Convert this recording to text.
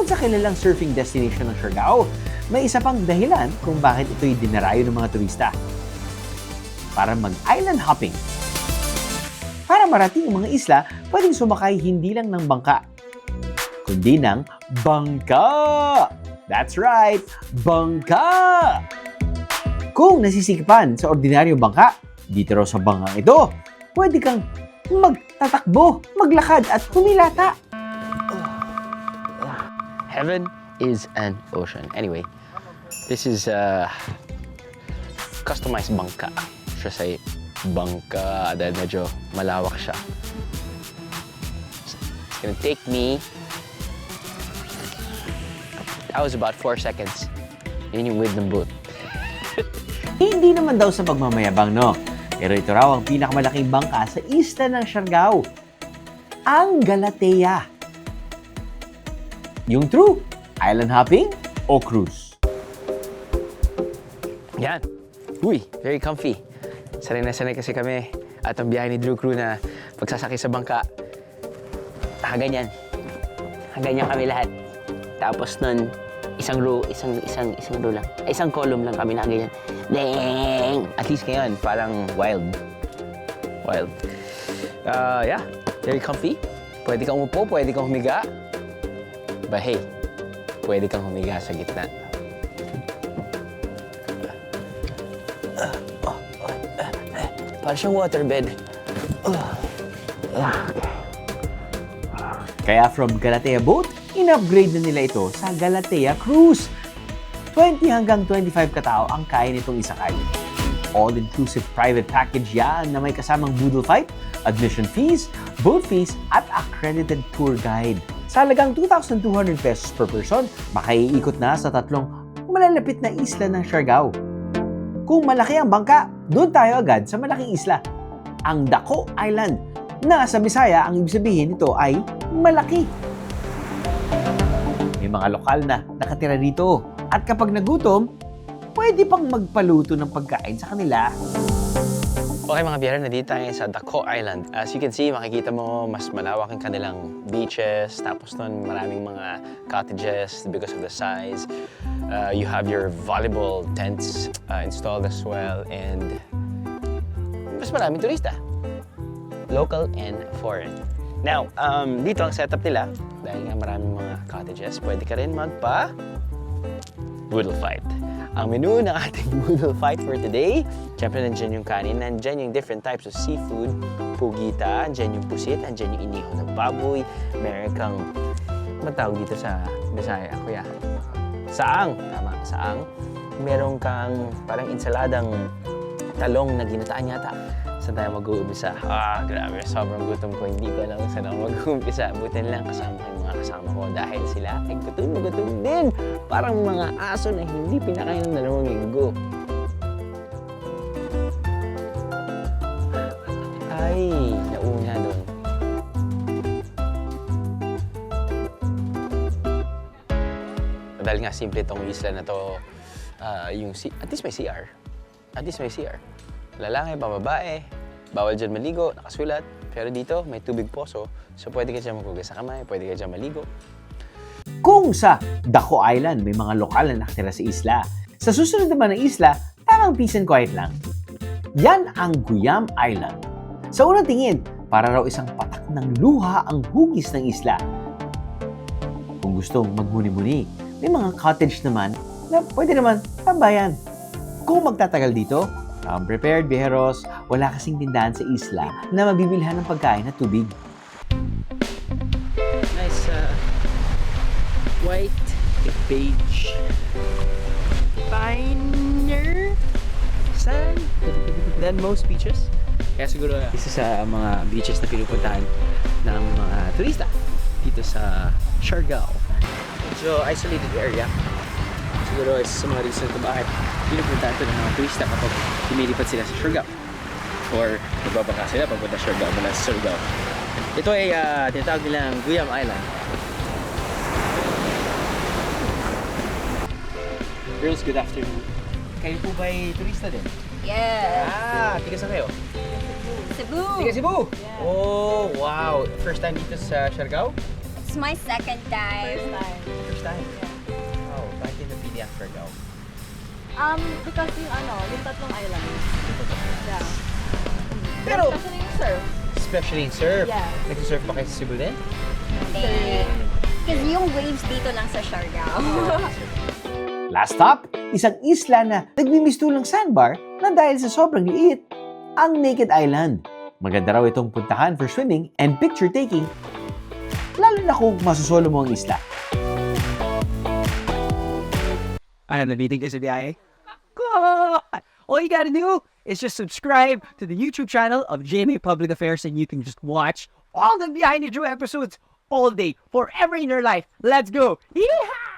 Bukod sa kilalang surfing destination ng Siargao, may isa pang dahilan kung bakit ito'y dinarayo ng mga turista. Para mag-island hopping. Para marating ang mga isla, pwedeng sumakay hindi lang ng bangka, kundi ng bangka! That's right, bangka! Kung nasisikipan sa ordinaryong bangka, dito raw sa bangkang ito, pwede kang magtatakbo, maglakad at humilata. Heaven is an ocean. Anyway, this is customized bangka. Siya say bangka dahil medyo malawak siya. It's gonna take me, that was about 4 seconds. Yun yung width ng boat. Hindi naman daw sa pagmamayabang, no? Pero ito raw ang pinakamalaking bangka sa isla ng Siargao, ang Galatea. Yung true, island hopping o cruise? Yan. Uy, very comfy. Sanay na sanay kasi kami at ang biyahe ni Drew Crew na pagsasakay sa bangka, ganyan. Ganyan kami lahat. Tapos nun, isang row lang. Isang column lang kami na ganyan. Deng! At least ngayon, parang wild. Wild. Yeah, very comfy. Pwede kang umupo, pwede kang humiga. But hey, pwede kang humiga sa gitna. Parang siyang waterbed. Kaya from Galatea Boat, in-upgrade na nila ito sa Galatea Cruise. 20 hanggang 25 katao ang kaya nitong isakay. All-inclusive private package yan na may kasamang boodle fight, admission fees, boat fees, at accredited tour guide. Sa halagang 2,200 pesos per person, makaiikot na sa 3 malalapit na isla ng Siargao. Kung malaki ang bangka, doon tayo agad sa malaking isla, ang Daco Island, na sa Bisaya ang ibig sabihin nito ay malaki. May mga lokal na nakatira rito at kapag nagutom, pwede pang magpaluto ng pagkain sa kanila. Okay mga biyahero, nandito tayo sa Daco Island. As you can see, makikita mo mas malawak ang kanilang beaches. Tapos nun, maraming mga cottages because of the size. You have your volleyball tents installed as well. And mas maraming turista. Local and foreign. Now, dito ang setup nila. Dahil nga maraming mga cottages, pwede ka rin magpa-boodle fight. Ang menu ng ating boodle fight for today, syempre nandiyan yung kanin, nandiyan yung different types of seafood, pugita, nandiyan yung pusit, nandiyan yung inihaw ng baboy, meron kang, matawag dito sa Bisaya, kuya? Saang, tama, saang. Meron kang parang insaladang talong na ginataan yata. Saan tayo mag-uumpisa? Grabe, sobrang gutom ko. Hindi ko alam saan ako mag-uumpisa. Buti na lang kasama ko yung mga kasama ko dahil sila ay gutom din. Parang mga aso na hindi pinakain ng 2 linggo. Ay, nauna doon. Dahil nga simple itong isla na to, at least may CR. At least may CR. Lalaki, babae, bawal dyan maligo, nakasulat. Pero dito, may tubig poso, so pwede ka dyan maghugas sa kamay, pwede ka dyan maligo. Kung sa Daco Island, may mga lokal na nakatira sa isla. Sa susunod naman ng isla, tamang peace and quiet lang. Yan ang Guyam Island. Sa unang tingin, para raw isang patak ng luha ang hugis ng isla. Kung gustong magmuni-muni, may mga cottage naman na pwede naman tambayan. Kung magtatagal dito, prepared, biheros, wala kasing tindahan sa isla na mabibilhan ng pagkain at tubig. Nice white beige finer sand than most beaches. Kaya siguro isa sa mga beaches na pinupuntahan ng mga turista dito sa Siargao. So isolated area. Siguro isa sa mga reason kung bakit pinupuntahan ito ng mga turista kapag lumilipat sila sa Siargao. Or nagbabaka sila papunta Siargao mula sa Siargao. Ito ay tinatawag nilang Guyam Island. Girls, good afternoon. Kayo po ba'y turista din? Yes. Tiga saan kayo? Cebu. Tiga Cebu? Yeah. Oh, wow. First time dito sa Siargao? It's my second time. First time? Oh, bakit yung napili ang Siargao? Because yung tatlong island. Yeah. Pero, Especially yung surf. especially in surf. Yeah. Nagsisurf ba kayo sa Cebu din? Kasi yung waves dito lang sa Siargao. Last stop, isang isla na nagmimistulang sandbar na dahil sa sobrang liit, ang Naked Island. Maganda raw itong puntahan for swimming and picture taking, lalo na kung masusolo mo ang isla. I am the meeting is a BIA. All you gotta do is just subscribe to the YouTube channel of GMA Public Affairs and you can just watch all the Behind the Drew episodes all day, forever in your life. Let's go! Yeehaw!